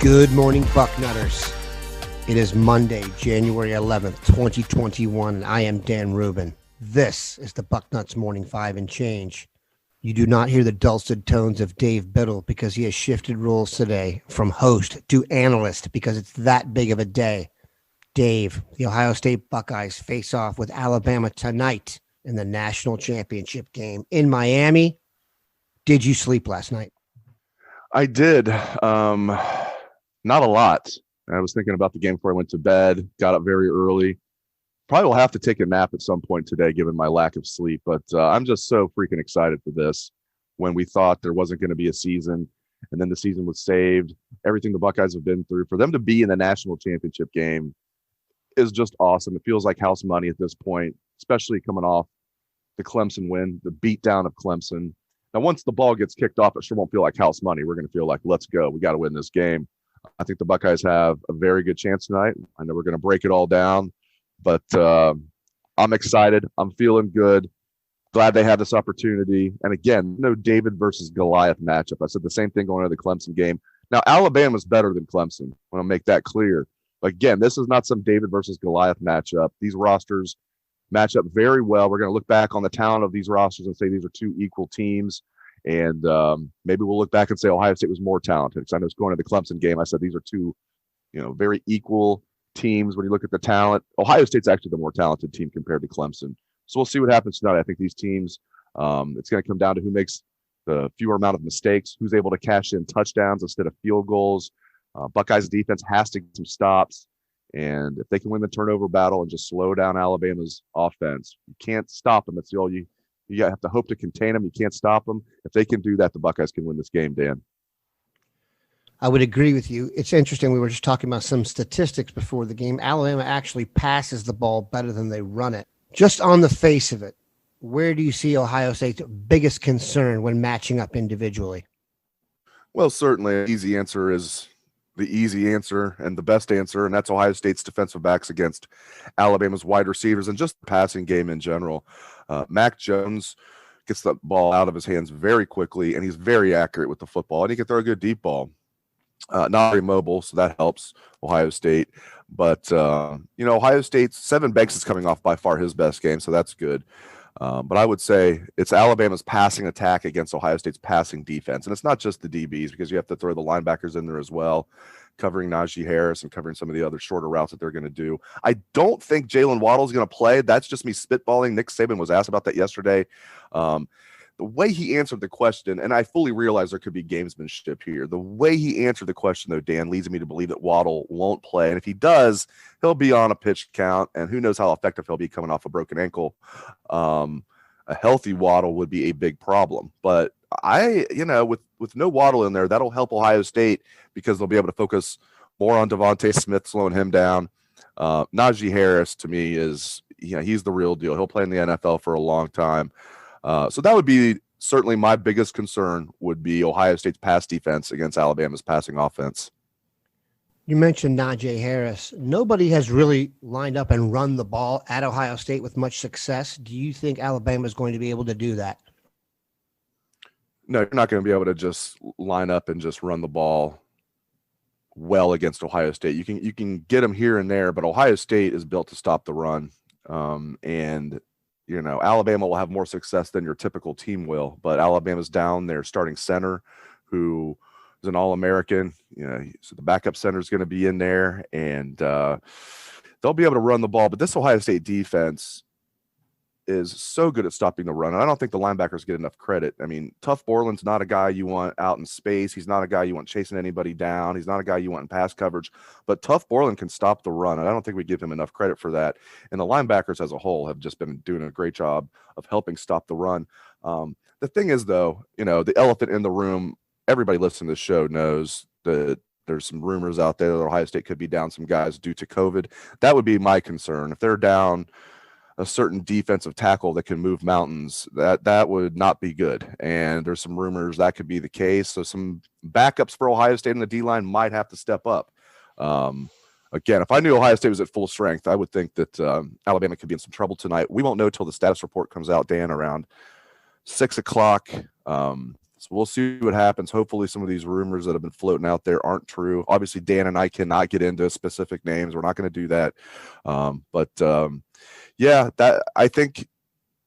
Good morning, Bucknutters. It is Monday, January 11th, 2021, and I am Dan Rubin. This is the Bucknuts Morning 5 and Change. You do not hear the dulcet tones of Dave Biddle because he has shifted roles today from host to analyst because it's that big of a day. Dave, the Ohio State Buckeyes face off with Alabama tonight in the National Championship game in Miami. Did you sleep last night? I did. Not a lot. I was thinking about the game before I went to bed, got up very early. Probably will have to take a nap at some point today, given my lack of sleep. But I'm just so freaking excited for this. When we thought there wasn't going to be a season, and then the season was saved, everything the Buckeyes have been through, for them to be in the national championship game is just awesome. It feels like house money at this point, especially coming off the Clemson win, the beatdown of Clemson. Now, once the ball gets kicked off, it sure won't feel like house money. We're going to feel like, let's go. We got to win this game. I think the Buckeyes have a very good chance tonight. I know we're going to break it all down, but I'm excited. I'm feeling good. Glad they have this opportunity. And again, no David versus Goliath matchup. I said the same thing going into the Clemson game. Now, Alabama's better than Clemson. I want to make that clear. But again, this is not some David versus Goliath matchup. These rosters match up very well. We're going to look back on the talent of these rosters and say these are two equal teams. And maybe we'll look back and say Ohio State was more talented. Because I know it's going to the Clemson game. I said these are two, very equal teams. When you look at the talent, Ohio State's actually the more talented team compared to Clemson. So we'll see what happens tonight. I think these teams, it's going to come down to who makes the fewer amount of mistakes, who's able to cash in touchdowns instead of field goals. Buckeyes defense has to get some stops. And if they can win the turnover battle and just slow down Alabama's offense, you can't stop them. That's all you have to hope to contain them. You can't stop them. If they can do that, the Buckeyes can win this game, Dan. I would agree with you. It's interesting. We were just talking about some statistics before the game. Alabama actually passes the ball better than they run it. Just on the face of it, where do you see Ohio State's biggest concern when matching up individually? Well, certainly the easy answer is the easy answer and the best answer, and that's Ohio State's defensive backs against Alabama's wide receivers and just the passing game in general. Mac Jones gets the ball out of his hands very quickly, and he's very accurate with the football, and he can throw a good deep ball. Not very mobile, so that helps Ohio State. But, Ohio State's Sevyn Banks is coming off by far his best game, so that's good. But I would say it's Alabama's passing attack against Ohio State's passing defense. And it's not just the DBs, because you have to throw the linebackers in there as well, covering Najee Harris and covering some of the other shorter routes that they're going to do. I don't think Jalen Waddle is going to play. That's just me spitballing. Nick Saban was asked about that yesterday. The way he answered the question, and I fully realize there could be gamesmanship here. The way he answered the question, though, Dan, leads me to believe that Waddle won't play. And if he does, he'll be on a pitch count, and who knows how effective he'll be coming off a broken ankle. A healthy Waddle would be a big problem. But with no Waddle in there, that'll help Ohio State because they'll be able to focus more on Devontae Smith, slowing him down. Najee Harris, to me, he's the real deal. He'll play in the NFL for a long time. So that would be certainly my biggest concern, would be Ohio State's pass defense against Alabama's passing offense. You mentioned Najee Harris. Nobody has really lined up and run the ball at Ohio State with much success. Do you think Alabama is going to be able to do that? No, you're not going to be able to just line up and just run the ball well against Ohio State. You can get them here and there, but Ohio State is built to stop the run. Alabama will have more success than your typical team will, but Alabama's down their starting center, who is an All-American. So the backup center is going to be in there, and they'll be able to run the ball. But this Ohio State defense is so good at stopping the run, and I don't think the linebackers get enough credit. I mean, Tuff Borland's not a guy you want out in space. He's not a guy you want chasing anybody down. He's not a guy you want in pass coverage. But Tuff Borland can stop the run, and I don't think we give him enough credit for that. And the linebackers as a whole have just been doing a great job of helping stop the run. The thing is, though, the elephant in the room, everybody listening to this show knows that there's some rumors out there that Ohio State could be down some guys due to COVID. That would be my concern. If they're down a certain defensive tackle that can move mountains, that would not be good. And there's some rumors that could be the case. So some backups for Ohio State in the D-line might have to step up. Again, if I knew Ohio State was at full strength, I would think that Alabama could be in some trouble tonight. We won't know till the status report comes out, Dan, around 6 o'clock. So we'll see what happens. Hopefully some of these rumors that have been floating out there aren't true. Obviously, Dan and I cannot get into specific names. We're not going to do that. Yeah, that I think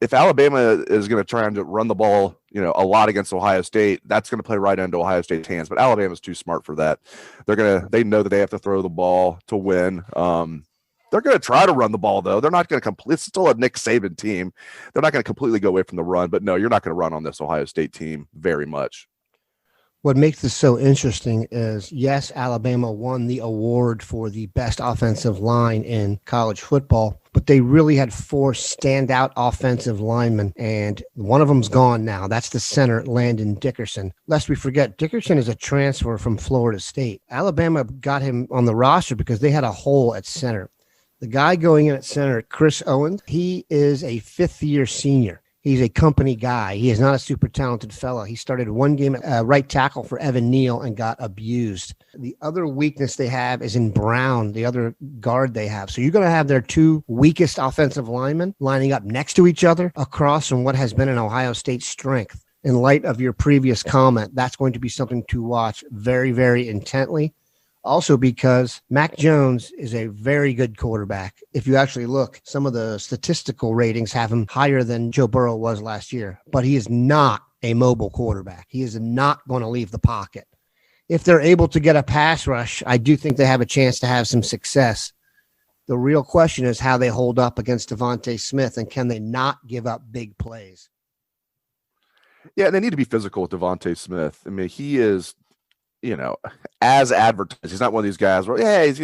if Alabama is going to try and run the ball, a lot against Ohio State, that's going to play right into Ohio State's hands. But Alabama's too smart for that. They know that they have to throw the ball to win. They're going to try to run the ball, though. They're not going to it's still a Nick Saban team. They're not going to completely go away from the run. But no, you're not going to run on this Ohio State team very much. What makes this so interesting is, yes, Alabama won the award for the best offensive line in college football, but they really had 4 standout offensive linemen, and one of them's gone now. That's the center, Landon Dickerson. Lest we forget, Dickerson is a transfer from Florida State. Alabama got him on the roster because they had a hole at center. The guy going in at center, Chris Owens, he is a 5th-year senior. He's a company guy. He is not a super talented fellow. He started one game at right tackle for Evan Neal and got abused. The other weakness they have is in Brown, the other guard they have. So you're going to have their 2 weakest offensive linemen lining up next to each other across from what has been an Ohio State strength. In light of your previous comment, that's going to be something to watch very, very intently. Also because Mac Jones is a very good quarterback. If you actually look, some of the statistical ratings have him higher than Joe Burrow was last year, but he is not a mobile quarterback. He is not going to leave the pocket. If they're able to get a pass rush, I do think they have a chance to have some success. The real question is how they hold up against Devontae Smith, and can they not give up big plays? Yeah, they need to be physical with Devontae Smith. I mean, he is – as advertised. He's not one of these guys where, he's,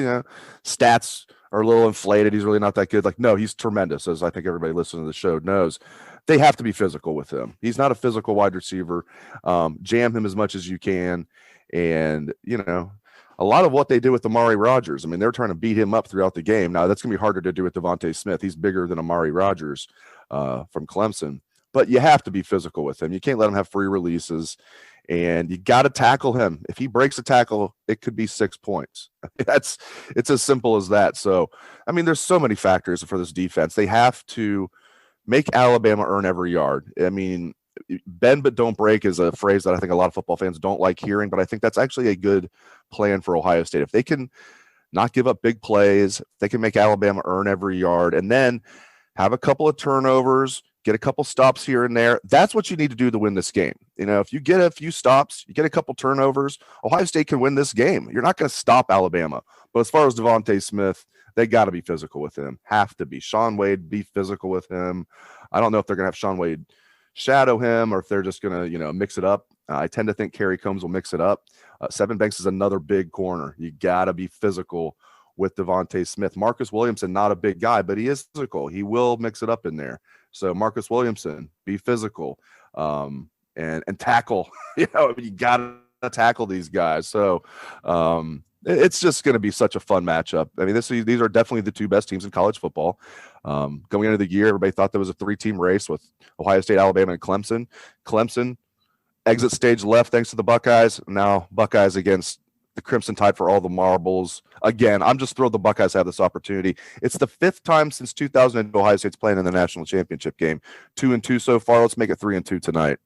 stats are a little inflated. He's really not that good. Like, no, he's tremendous, as I think everybody listening to the show knows. They have to be physical with him. He's not a physical wide receiver. Jam him as much as you can. And, a lot of what they did with Amari Rodgers, I mean, they're trying to beat him up throughout the game. Now, that's going to be harder to do with Devontae Smith. He's bigger than Amari Rodgers from Clemson. But you have to be physical with him. You can't let him have free releases. And you got to tackle him. If he breaks a tackle, it could be 6 points. It's as simple as that. So, I mean, there's so many factors for this defense. They have to make Alabama earn every yard. I mean, bend but don't break is a phrase that I think a lot of football fans don't like hearing, but I think that's actually a good plan for Ohio State. If they can not give up big plays, they can make Alabama earn every yard, and then have a couple of turnovers, get a couple stops here and there. That's what you need to do to win this game. If you get a few stops, you get a couple turnovers, Ohio State can win this game. You're not going to stop Alabama. But as far as Devontae Smith, they got to be physical with him. Have to be. Shaun Wade, be physical with him. I don't know if they're going to have Shaun Wade shadow him or if they're just going to, mix it up. I tend to think Kerry Combs will mix it up. Sevyn Banks is another big corner. You got to be physical with Devontae Smith. Marcus Williamson, not a big guy, but he is physical. He will mix it up in there. So Marcus Williamson, be physical and tackle. You got to tackle these guys. So it's just going to be such a fun matchup. I mean, these are definitely the 2 best teams in college football. Going into the year, everybody thought there was a 3-team race with Ohio State, Alabama, and Clemson. Clemson exit stage left thanks to the Buckeyes. Now Buckeyes against the Crimson Tide for all the marbles. Again, I'm just thrilled the Buckeyes have this opportunity. It's the 5th time since 2000 Ohio State's playing in the national championship game. 2-2 so far. Let's make it 3-2 tonight.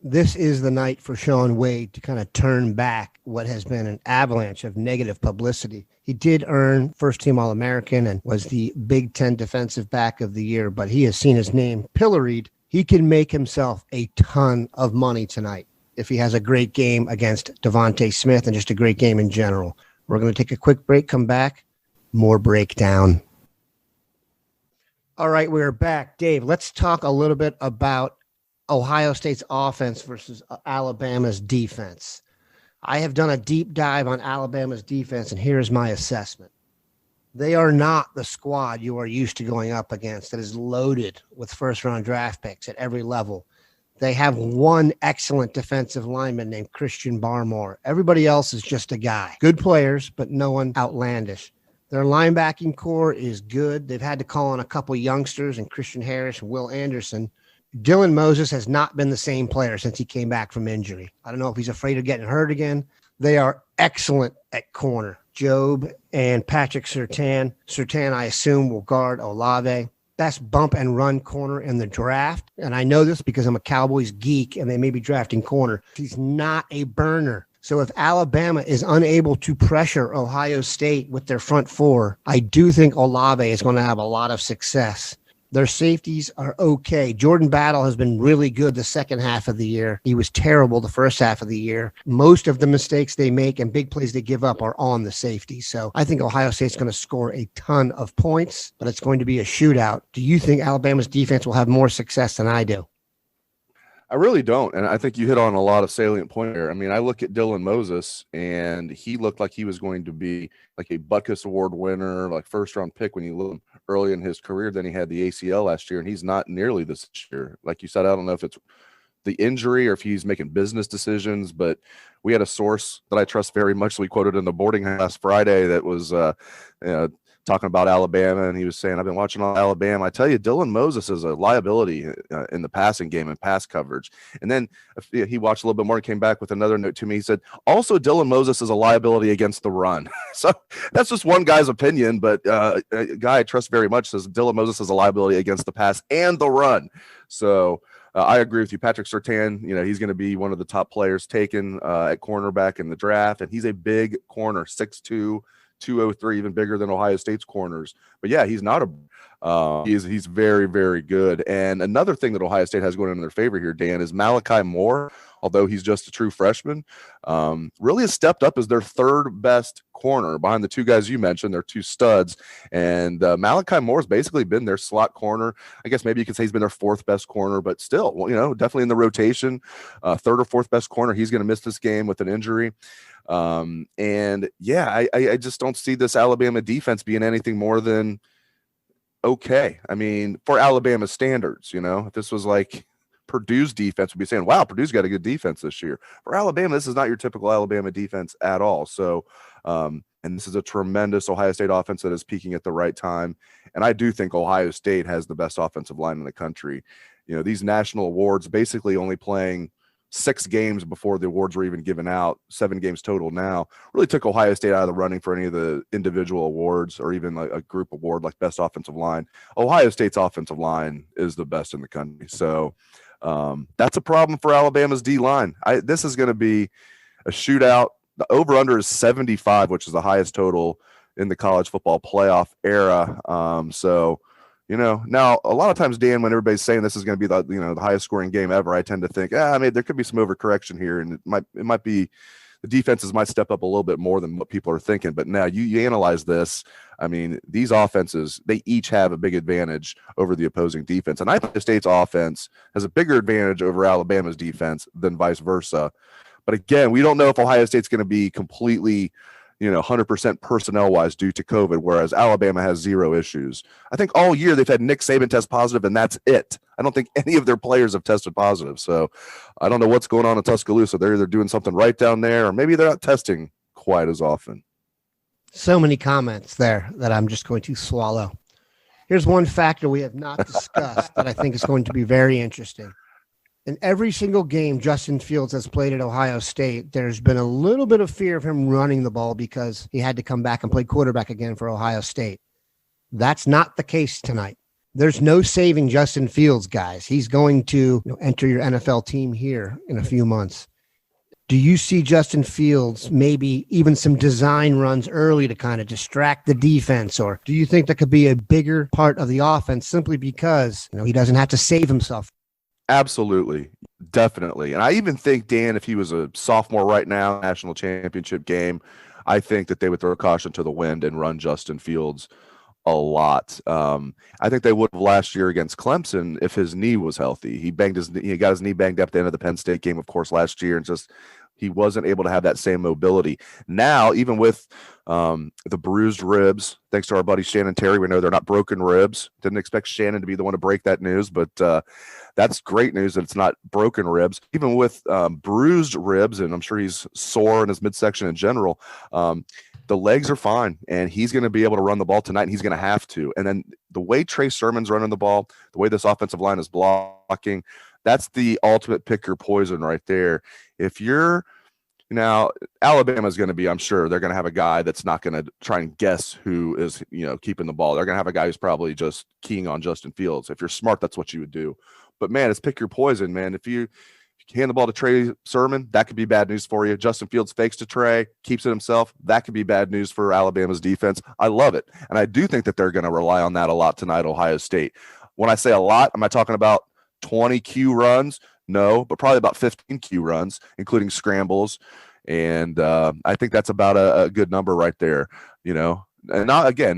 This is the night for Shaun Wade to kind of turn back what has been an avalanche of negative publicity. He did earn first-team All-American and was the Big Ten Defensive Back of the Year, but he has seen his name pilloried. He can make himself a ton of money tonight if he has a great game against Devontae Smith and just a great game in general. We're going to take a quick break, come back, more breakdown. All right, we're back. Dave, let's talk a little bit about Ohio State's offense versus Alabama's defense. I have done a deep dive on Alabama's defense, and here's my assessment. They are not the squad you are used to going up against that is loaded with first-round draft picks at every level. They have one excellent defensive lineman named Christian Barmore. Everybody else is just a guy. Good players, but no one outlandish. Their linebacking core is good. They've had to call on a couple youngsters and Christian Harris and Will Anderson. Dylan Moses has not been the same player since he came back from injury. I don't know if he's afraid of getting hurt again. They are excellent at corner. Job and Patrick Surtain. Surtain, I assume, will guard Olave. best bump and run corner in the draft. And I know this because I'm a Cowboys geek and they may be drafting corner. He's not a burner. So if Alabama is unable to pressure Ohio State with their front four, I do think Olave is going to have a lot of success. Their safeties are okay. Jordan Battle has been really good the second half of the year. He was terrible the first half of the year. Most of the mistakes they make and big plays they give up are on the safety. So I think Ohio State's going to score a ton of points, but it's going to be a shootout. Do you think Alabama's defense will have more success than I do? I really don't. And I think you hit on a lot of salient points there. I mean, I look at Dylan Moses, and he looked like he was going to be like a Buckeyes Award winner, like first-round pick when you look early in his career. Then he had the ACL last year, and he's not nearly this year. Like you said, I don't know if it's the injury or if he's making business decisions, but we had a source that I trust very much. We quoted in the boarding house last Friday that was talking about Alabama, and he was saying, I've been watching all Alabama. I tell you, Dylan Moses is a liability in the passing game and pass coverage. And then he watched a little bit more and came back with another note to me. He said, also, Dylan Moses is a liability against the run. So that's just one guy's opinion, but a guy I trust very much says Dylan Moses is a liability against the pass and the run. So I agree with you. Patrick Surtain, he's going to be one of the top players taken at cornerback in the draft, and he's a big corner, 6'2", 203, even bigger than Ohio State's corners. But yeah, he's not he's very, very good. And another thing that Ohio State has going in their favor here, Dan, is Malachi Moore, although he's just a true freshman, really has stepped up as their third best corner behind the two guys you mentioned. They're two studs. And Malachi Moore's basically been their slot corner. I guess maybe you could say he's been their fourth best corner, but still, definitely in the rotation, third or fourth best corner. He's going to miss this game with an injury. And yeah, I just don't see this Alabama defense being anything more than okay. I mean, for Alabama standards, if this was like Purdue's defense, would be saying, wow, Purdue's got a good defense this year. For Alabama, this is not your typical Alabama defense at all. So, and this is a tremendous Ohio State offense that is peaking at the right time. And I do think Ohio State has the best offensive line in the country. These national awards basically only playing 6 games before the awards were even given out, 7 games total now, really took Ohio State out of the running for any of the individual awards or even like a group award like best offensive line. Ohio State's offensive line is the best in the country. So that's a problem for Alabama's D-line. This is going to be a shootout. The over-under is 75, which is the highest total in the college football playoff era. Now a lot of times, Dan, when everybody's saying this is going to be the highest scoring game ever, I tend to think, there could be some overcorrection here, and it might be the defenses might step up a little bit more than what people are thinking. But now you analyze this. I mean, these offenses, they each have a big advantage over the opposing defense, and I think the State's offense has a bigger advantage over Alabama's defense than vice versa. But again, we don't know if Ohio State's going to be completely 100% personnel-wise due to COVID, whereas Alabama has 0 issues. I think all year they've had Nick Saban test positive, and that's it. I don't think any of their players have tested positive. So I don't know what's going on in Tuscaloosa. They're either doing something right down there, or maybe they're not testing quite as often. So many comments there that I'm just going to swallow. Here's one factor we have not discussed that I think is going to be very interesting. In every single game Justin Fields has played at Ohio State, there's been a little bit of fear of him running the ball because he had to come back and play quarterback again for Ohio State. That's not the case tonight. There's no saving Justin Fields, guys. He's going to enter your NFL team here in a few months. Do you see Justin Fields maybe even some design runs early to kind of distract the defense? Or do you think that could be a bigger part of the offense simply because he doesn't have to save himself? Absolutely. Definitely. And I even think, Dan, if he was a sophomore right now, national championship game, I think that they would throw caution to the wind and run Justin Fields a lot. I think they would have last year against Clemson if his knee was healthy. He got his knee banged up at the end of the Penn State game, of course, last year, and just he wasn't able to have that same mobility. Now, even with the bruised ribs, thanks to our buddy Shannon Terry, we know they're not broken ribs. Didn't expect Shannon to be the one to break that news, but that's great news that it's not broken ribs. Even with bruised ribs, and I'm sure he's sore in his midsection in general, the legs are fine, and he's going to be able to run the ball tonight, and he's going to have to. And then the way Trey Sermon's running the ball, the way this offensive line is blocking, that's the ultimate pick your poison right there. If you're Now, Alabama is going to be, I'm sure, they're going to have a guy that's not going to try and guess who is, keeping the ball. They're going to have a guy who's probably just keying on Justin Fields. If you're smart, that's what you would do. But, man, it's pick your poison, man. If you hand the ball to Trey Sermon, that could be bad news for you. Justin Fields fakes to Trey, keeps it himself. That could be bad news for Alabama's defense. I love it. And I do think that they're going to rely on that a lot tonight, Ohio State. When I say a lot, am I talking about 20 Q runs? No, but probably about 15 Q runs, including scrambles. And I think that's about a good number right there, and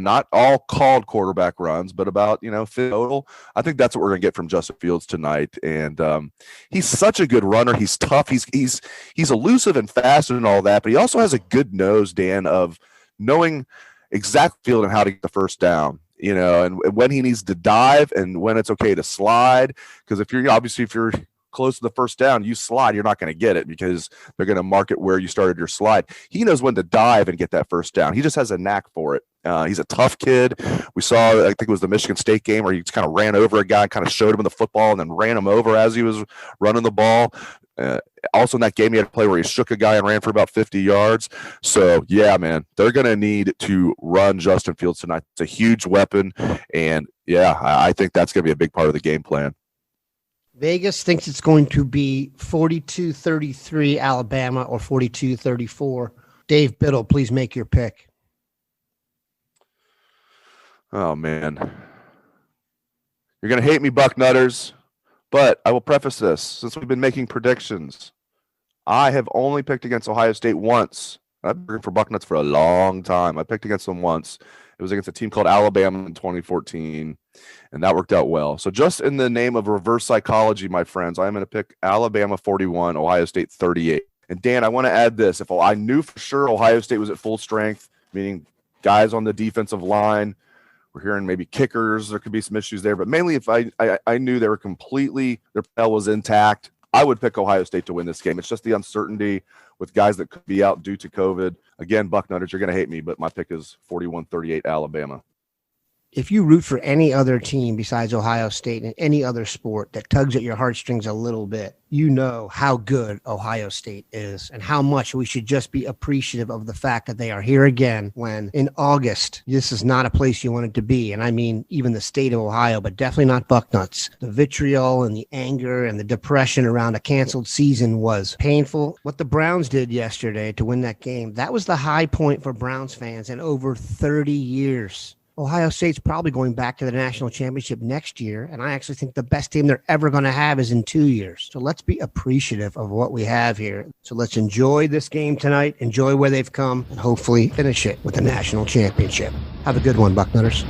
not all called quarterback runs, but about, total. I think that's what we're going to get from Justin Fields tonight. And he's such a good runner. He's tough. He's elusive and fast and all that, but he also has a good nose, Dan, of knowing exact field and how to get the first down. And when he needs to dive and when it's okay to slide. Because if you're close to the first down, you slide, you're not going to get it because they're going to mark it where you started your slide. He knows when to dive and get that first down. He just has a knack for it. He's a tough kid. We saw, I think it was the Michigan State game where he just kind of ran over a guy, kind of showed him the football and then ran him over as he was running the ball. Also in that game, he had a play where he shook a guy and ran for about 50 yards. So, yeah, man, they're going to need to run Justin Fields tonight. It's a huge weapon. And, yeah, I think that's going to be a big part of the game plan. Vegas thinks it's going to be 42-33 Alabama or 42-34. Dave Biddle, please make your pick. Oh, man. You're going to hate me, Bucknutters, but I will preface this. Since we've been making predictions, I have only picked against Ohio State once. I've been for Bucknuts for a long time. I picked against them once. It was against a team called Alabama in 2014, and that worked out well. So just in the name of reverse psychology, my friends, I'm going to pick Alabama 41, Ohio State 38. And Dan, I want to add this. If I knew for sure Ohio State was at full strength, meaning guys on the defensive line, we're hearing maybe kickers, there could be some issues there, but mainly if I knew they were completely, their propel was intact, I would pick Ohio State to win this game. It's just the uncertainty with guys that could be out due to COVID. Again, Bucknutters, you're going to hate me, but my pick is 41-38 Alabama. If you root for any other team besides Ohio State in any other sport that tugs at your heartstrings a little bit, you know how good Ohio State is and how much we should just be appreciative of the fact that they are here again when in August, this is not a place you wanted to be. And I mean, even the state of Ohio, but definitely not Bucknuts. The vitriol and the anger and the depression around a canceled season was painful. What the Browns did yesterday to win that game, that was the high point for Browns fans in over 30 years. Ohio State's probably going back to the national championship next year, and I actually think the best team they're ever going to have is in 2 years. So let's be appreciative of what we have here. So let's enjoy this game tonight, enjoy where they've come, and hopefully finish it with the national championship. Have a good one, Bucknutters.